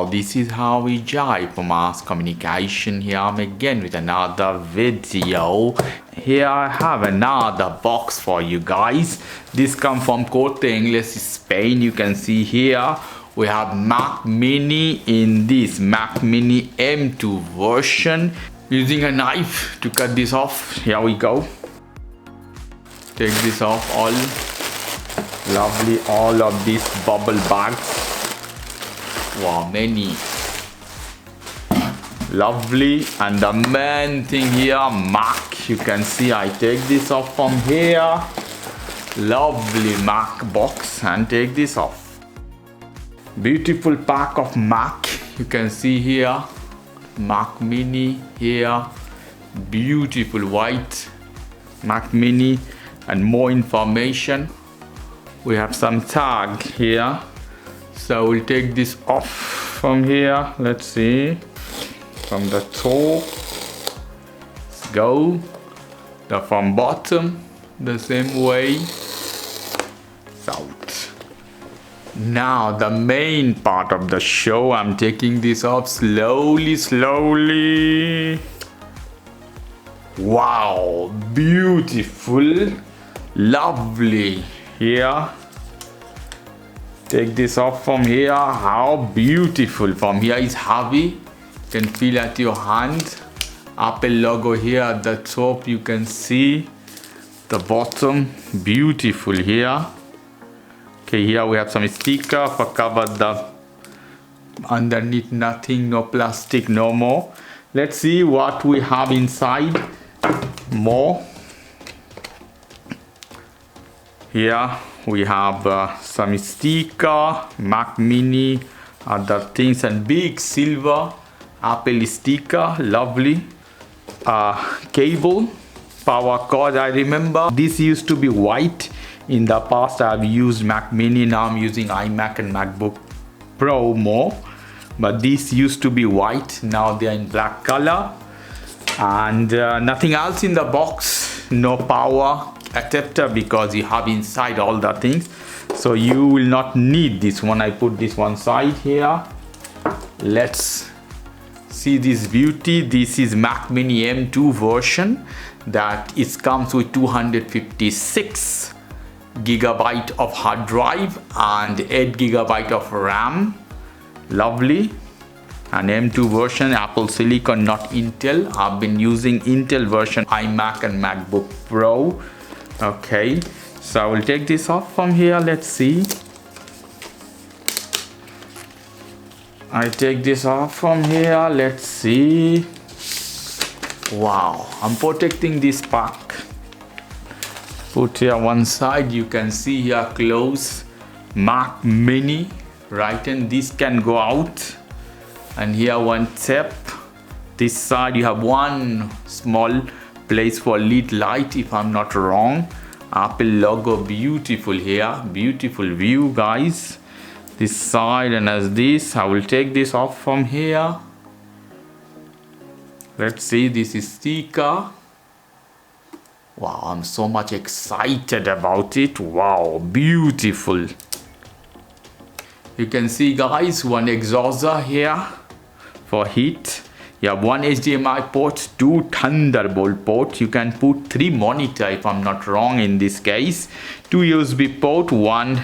this is how we jive for mass communication. Here I'm again with another video. Here I have another box for you guys. This comes from Corte Inglés, Spain. You can see here we have Mac Mini in this Mac Mini M2 version. Using a knife to cut this off. Here we go. Take this off all. Lovely, all of these bubble bags. Wow, many. Lovely. And the main thing here, Mac. You can see I take this off from here. Lovely Mac box and take this off. Beautiful pack of Mac. You can see here. Mac Mini here. Beautiful white Mac Mini. And more information. We have some tag here. So we'll take this off from here. Let's see. From the top. Let's go. From bottom. The same way. Out. Now the main part of the show. I'm taking this off slowly. Wow. Beautiful. Lovely. Here. Take this off from here. How beautiful. From here is heavy. You can feel at your hand. Apple logo here at the top. You can see the bottom. Beautiful here. Okay, here we have some sticker for cover the underneath. Nothing, no plastic, no more. Let's see what we have inside. More. Here we have some sticker, Mac Mini, other things, and big silver Apple sticker. Lovely. Cable, power cord. I remember this used to be white. In the past I've used Mac Mini. Now I'm using iMac and MacBook Pro more. But this used to be white. Now they are in black color. And nothing else in the box. No power adapter because you have inside all the things. So you will not need this one. I put this one side here. Let's see this beauty. This is Mac Mini M2 version. That it comes with 256 gigabyte of hard drive and 8 gigabyte of RAM. Lovely. An M2 version, Apple Silicon, not Intel. I've been using Intel version iMac and MacBook Pro. Okay, so I will take this off from here. Let's see. I take this off from here. Let's see. Wow, I'm protecting this pack. Put here one side. You can see here close Mac Mini, right? And this can go out. And here one tap. This side you have one small place for lead light, if I'm not wrong. Apple logo, beautiful here. Beautiful view, guys. This side, and as this, I will take this off from here. Let's see, this is sticker. Wow, I'm so much excited about it. Wow, beautiful. You can see, guys, one exhauster here for heat. You have one HDMI port, 2 Thunderbolt ports. You can put 3 monitor if I'm not wrong in this case. 2 USB port, 1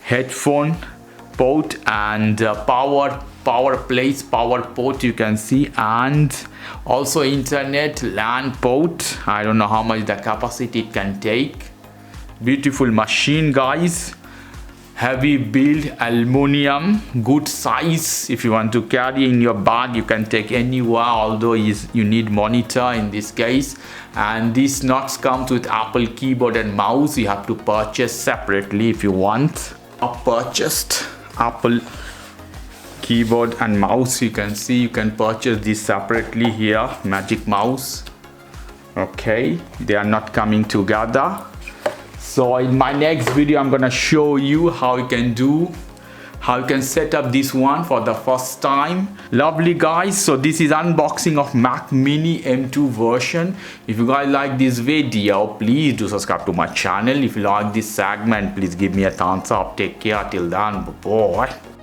headphone port, and power port you can see, and also internet LAN port. I don't know how much the capacity it can take. Beautiful machine, guys. Heavy build, aluminum, good size. If you want to carry in your bag, you can take anywhere, although you need monitor in this case. And this not comes with Apple keyboard and mouse. You have to purchase separately if you want. I purchased Apple keyboard and mouse. You can see you can purchase this separately here. Magic mouse. Okay, they are not coming together. So in my next video, I'm gonna show you how you can set up this one for the first time. Lovely, guys. So this is unboxing of Mac Mini M2 version. If you guys like this video, please do subscribe to my channel. If you like this segment, please give me a thumbs up. Take care till then. Bye bye.